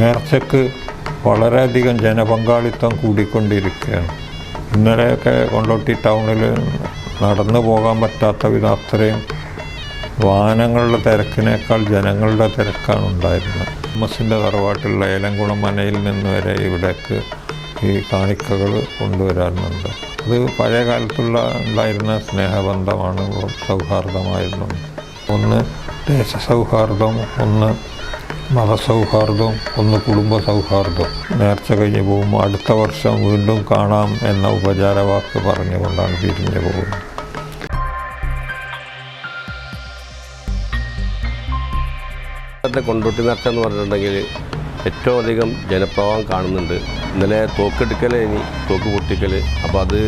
നേർച്ചയ്ക്ക് വളരെയധികം ജനപങ്കാളിത്തം കൂടിക്കൊണ്ടിരിക്കുകയാണ്. ഇന്നലെയൊക്കെ കൊണ്ടോട്ടി ടൗണിൽ നടന്നു പോകാൻ പറ്റാത്ത വിധം അത്രയും വാഹനങ്ങളുടെ തിരക്കിനേക്കാൾ ജനങ്ങളുടെ തിരക്കാണ് ഉണ്ടായിരുന്നത്. എംഎസിൻ്റെ തറവാട്ടുള്ള ഏലംകുളം മനയിൽ നിന്ന് വരെ ഇവിടേക്ക് ഈ കാണിക്കകൾ കൊണ്ടുവരാറുണ്ട്. അത് പഴയ കാലത്തുള്ള ഉണ്ടായിരുന്ന സ്നേഹബന്ധമാണ്, സൗഹാർദ്ദമായിരുന്നു. ഒന്ന് ദേശസൗഹാർദ്ദം, ഒന്ന് മതസൗഹാർദ്ദവും, ഒന്ന് കുടുംബ സൗഹാർദ്ദം. നേർച്ച കഴിഞ്ഞ് പോകുമ്പോൾ അടുത്ത വർഷം വീണ്ടും കാണാം എന്ന ഉപചാരവാക്ക് പറഞ്ഞുകൊണ്ടാണ് പിരിഞ്ഞു പോകുന്നത്. കൊണ്ടോട്ടി നേർച്ച എന്ന് പറഞ്ഞിട്ടുണ്ടെങ്കിൽ ഏറ്റവും അധികം ജനപ്രവാഹം കാണുന്നുണ്ട്. ഇന്നലെ തോക്കെടുക്കൽ, ഇനി തോക്ക് പൊട്ടിക്കൽ. അപ്പോൾ അത്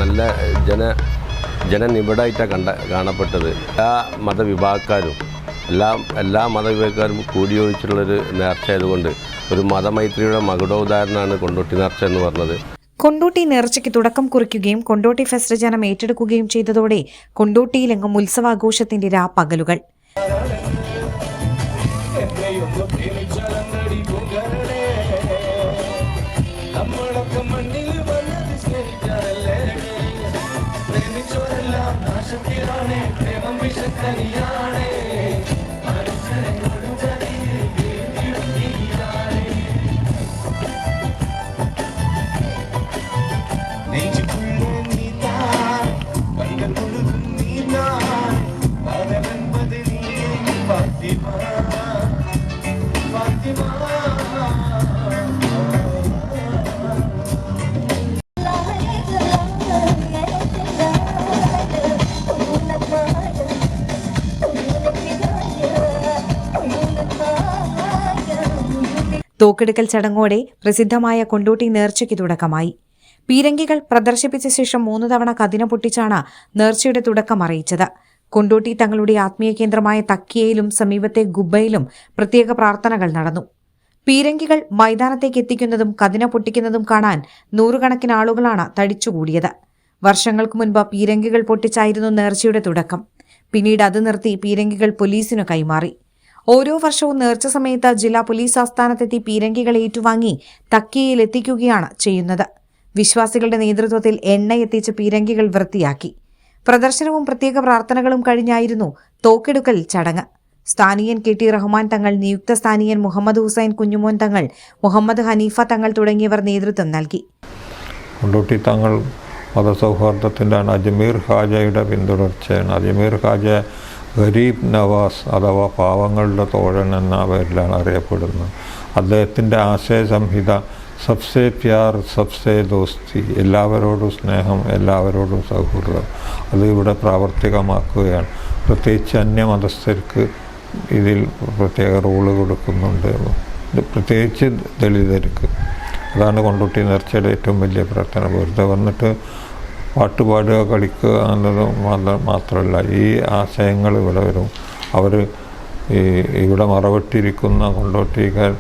നല്ല ജനനിബിഡായിട്ടാണ് കാണപ്പെട്ടത്. എല്ലാ മതവിഭാഗക്കാരും എല്ലാ മതവിഭാഗക്കാരും കൂടിയൊഴിച്ചുള്ളൊരു നേർച്ച ആയതുകൊണ്ട് ഒരു മതമൈത്രിയുടെ മകുടോദാഹരണമാണ് കൊണ്ടോട്ടി നേർച്ച എന്ന് പറഞ്ഞത്. കൊണ്ടോട്ടി നേർച്ചയ്ക്ക് തുടക്കം കുറിക്കുകയും കൊണ്ടോട്ടി ഫെസ്റ്റ് ജനം ഏറ്റെടുക്കുകയും ചെയ്തതോടെ കൊണ്ടോട്ടിയിലെങ്ങും ഉത്സവാഘോഷത്തിന്റെ രാപ്പകലുകൾ. തോക്കെടുക്കൽ ചടങ്ങോടെ പ്രസിദ്ധമായ കൊണ്ടോട്ടി നേർച്ചയ്ക്ക് തുടക്കമായി. പീരങ്കികൾ പ്രദർശിപ്പിച്ച ശേഷം 3 തവണ കതിന പൊട്ടിച്ചാണ് നേർച്ചയുടെ തുടക്കം അറിയിച്ചത്. കൊണ്ടോട്ടി തങ്ങളുടെ ആത്മീയ കേന്ദ്രമായ തക്കിയയിലും സമീപത്തെ ഗുബയിലും പ്രത്യേക പ്രാർത്ഥനകൾ നടന്നു. പീരങ്കികൾ മൈതാനത്തേക്ക് എത്തിക്കുന്നതും കതിന പൊട്ടിക്കുന്നതും കാണാൻ നൂറുകണക്കിന് ആളുകളാണ് തടിച്ചുകൂടിയത്. വർഷങ്ങൾക്ക് മുൻപ് പീരങ്കികൾ പൊട്ടിച്ചായിരുന്നു നേർച്ചയുടെ തുടക്കം. പിന്നീട് അത് നിർത്തി പീരങ്കികൾ പോലീസിനു കൈമാറി. ഓരോ വർഷവും നേർച്ച സമയത്ത് ജില്ലാ പോലീസ് ആസ്ഥാനത്തെത്തി പീരങ്കികൾ ഏറ്റുവാങ്ങി തക്കിയയിൽ എത്തിക്കുകയാണ് ചെയ്യുന്നത്. വിശ്വാസികളുടെ നേതൃത്വത്തിൽ എണ്ണയെത്തിച്ച് പീരങ്കികൾ വൃത്തിയാക്കി. പ്രദർശനവും പ്രത്യേക പ്രാർത്ഥനകളും കഴിഞ്ഞായിരുന്നു തോക്കെടുക്കൽ ചടങ്ങ്. സ്ഥാനീയൻ കെ ടി റഹ്മാൻ തങ്ങൾ, നിയുക്ത സ്ഥാനീയൻ മുഹമ്മദ് ഹുസൈൻ കുഞ്ഞുമോൻ തങ്ങൾ, മുഹമ്മദ് ഹനീഫ തങ്ങൾ തുടങ്ങിയവർ നേതൃത്വം നൽകി. കൊണ്ടോട്ടി തങ്ങൾ മതസൗഹാർദ്ദത്തിൻ്റെ അജ്മീർ ഖാജയുടെ പിന്തുടർച്ചയാണ്. അജ്മീർ ഖാജ ഗരീബ് നവാസ് അഥവാ പാവങ്ങളുടെ തോഴൻ എന്ന പേരിലാണ് അറിയപ്പെടുന്നത്. അദ്ദേഹത്തിൻ്റെ ആശയ സംഹിത സബ്സെ പ്യാർ സബ്സെ ദോസ്തി, എല്ലാവരോടും സ്നേഹം, എല്ലാവരോടും സൗഹൃദം, അത് ഇവിടെ പ്രാവർത്തികമാക്കുകയാണ്. പ്രത്യേകിച്ച് അന്യമതസ്ഥർക്ക് ഇതിൽ പ്രത്യേക റോള് കൊടുക്കുന്നുണ്ട്, പ്രത്യേകിച്ച് ദളിതർക്ക്. അതാണ് കൊണ്ടോട്ടി നേർച്ചയുടെ ഏറ്റവും വലിയ പ്രാർത്ഥന. വെറുതെ വന്നിട്ട് പാട്ടുപാടുക, കളിക്കുക എന്നത് മാത്രമല്ല, ഈ ആശയങ്ങൾ ഇവിടെ വരും. അവർ ഇവിടെ മറവിട്ടിരിക്കുന്ന കൊണ്ടോട്ടിക്കാർ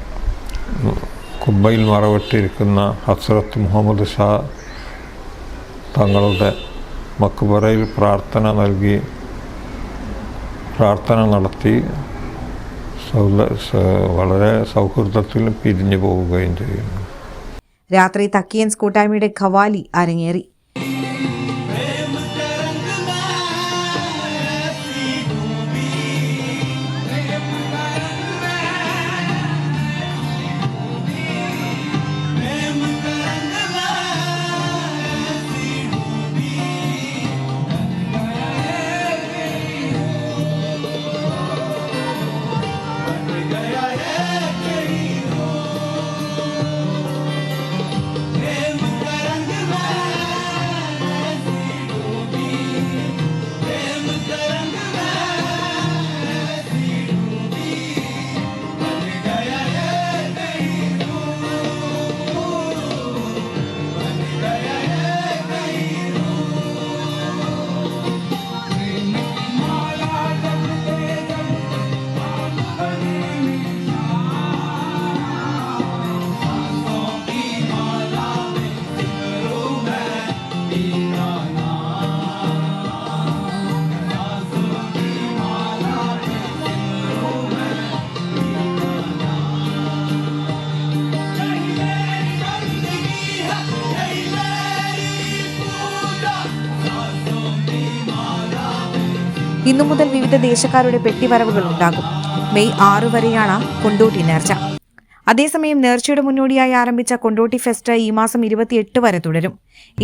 കുബയിൽ മറവിട്ടിരിക്കുന്ന ഹസ്രത്ത് മുഹമ്മദ് ഷാ തങ്ങളുടെ മക്ബറയിൽ പ്രാർത്ഥന നടത്തി വളരെ സൗഹൃദത്തിൽ പിരിഞ്ഞു പോവുകയും ചെയ്യുന്നു. രാത്രി തക്കിയൻസ് കൂട്ടായ്മയുടെ ഖവാലി അരങ്ങേറി. ഇന്നു മുതൽ വിവിധ ദേശക്കാരുടെ പെട്ടിവരവുകൾ ഉണ്ടാകും. മെയ് 6 വരെയാണ് കൊണ്ടോട്ടി നേർച്ച. അതേസമയം നേർച്ചയുടെ മുന്നോടിയായി ആരംഭിച്ച കൊണ്ടോട്ടി ഫെസ്റ്റ് ഈ മാസം 28 വരെ തുടരും.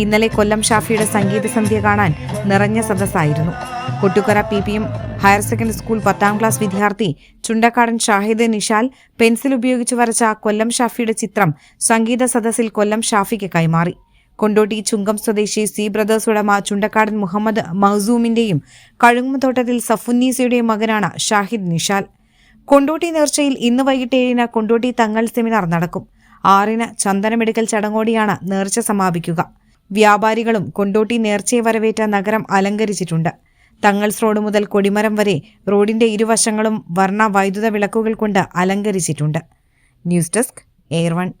ഇന്നലെ കൊല്ലം ഷാഫിയുടെ സംഗീത സന്ധ്യ കാണാൻ നിറഞ്ഞ സദസ്സായിരുന്നു. Kottukkara PPM higher secondary school 10ാം ക്ലാസ് വിദ്യാർത്ഥി ചുണ്ടക്കാടൻ ഷാഹിദ് നിഷാൽ പെൻസിൽ ഉപയോഗിച്ച് വരച്ച കൊല്ലം ഷാഫിയുടെ ചിത്രം സംഗീത സദസ്സിൽ കൊല്ലം ഷാഫിക്ക് കൈമാറി. കൊണ്ടോട്ടി ചുങ്കം സ്വദേശി സി ബ്രദേഴ്സ് ഉടമ ചുണ്ടക്കാടൻ മുഹമ്മദ് മഹ്സൂമിന്റെയും കഴുങ്ങുമത്തോട്ടത്തിൽ സഫുന്നീസയുടെയും മകനാണ് ഷാഹിദ് നിഷാൽ. കൊണ്ടോട്ടി നേർച്ചയിൽ ഇന്ന് വൈകിട്ട് 7-ന് കൊണ്ടോട്ടി തങ്ങൾ സെമിനാർ നടക്കും. 6-ന് ചന്ദനമെടുക്കൽ ചടങ്ങോടെയാണ് നേർച്ച സമാപിക്കുക. വ്യാപാരികളും കൊണ്ടോട്ടി നേർച്ചയെ വരവേറ്റ നഗരം അലങ്കരിച്ചിട്ടുണ്ട്. തങ്ങൾസ് റോഡ് മുതൽ കൊടിമരം വരെ റോഡിന്റെ ഇരുവശങ്ങളും വർണ്ണ വൈദ്യുത വിളക്കുകൾ കൊണ്ട് അലങ്കരിച്ചിട്ടുണ്ട്. News desk air 1.